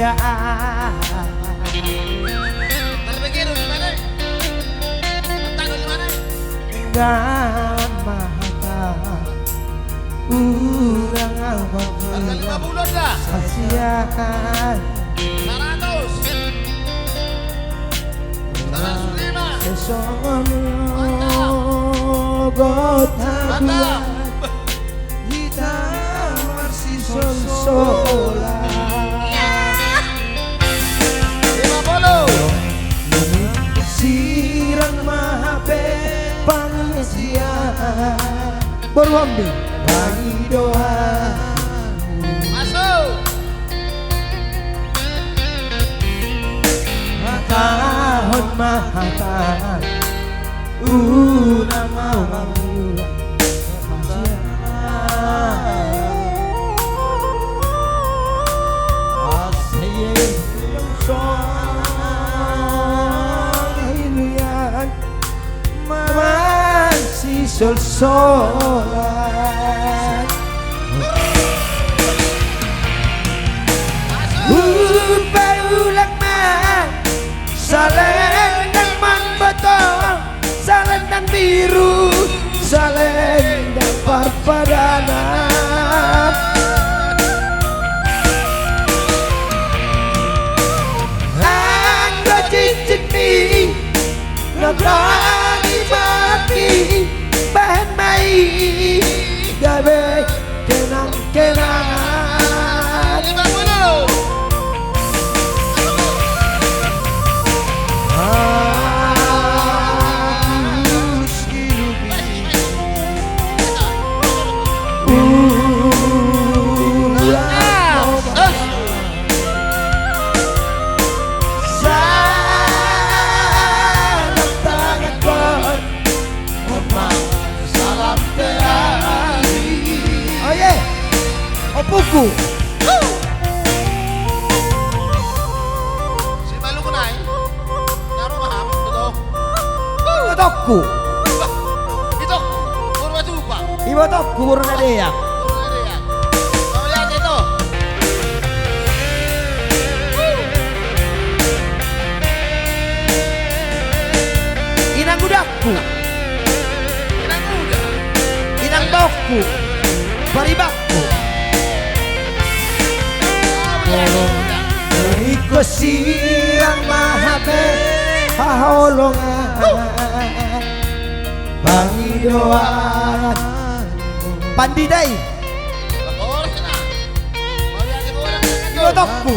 kebahagiaan. Berpikir gimana? Tentang gimana? Dengan mata urang Harga alhamdulillah 50 dah. kasihan 100. 105. sesungguhnya gota Mantap. hitam marsi sol-sola 50. sirang mahape pangsia berwambi bagi doa Masuk. tahun mahatan nama mamula masih sol-solan Ulang man Salendang man betul Salendang biru Salendang perpadanan Angga cincin ni Ngebrani mati Bahan mai Gawe kenang-kenangan 50. Opuku Si Malu ko na eh. Naro maham. Ito. Tokku Ito. Purwa Tupa. Iba tokku baru ada ya Purwa na yan. Kau lihat ito. Inang gudakku Inang udah. Inang bauku Paribakku Ikut sirang mahabe Haholongan Bangi doa Pandidai Oras na. Kau lihat ito orang yang Iba tokku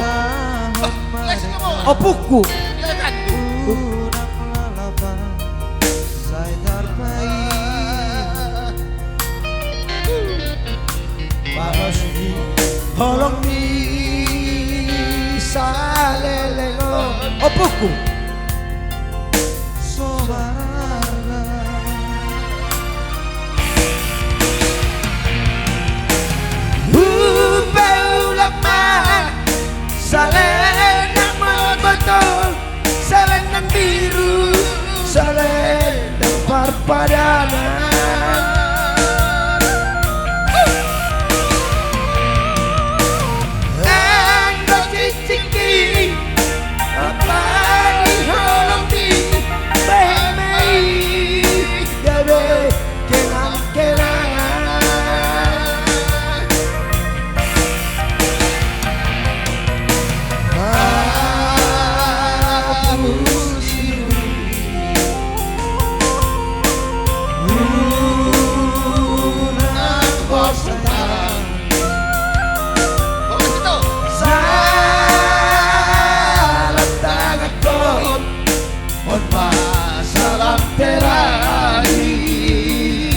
Les ka mo. Opuku Lihat. Holong di salelego Opuku Ulang man Salendang betul Salendang biru Salendang perpadanan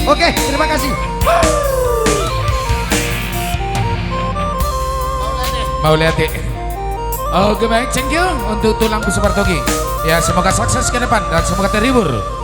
Oke, terima kasih. Mauliati. Oke baik, thank you untuk tulang Supartogi. Ya semoga sukses ke depan dan semoga terhibur.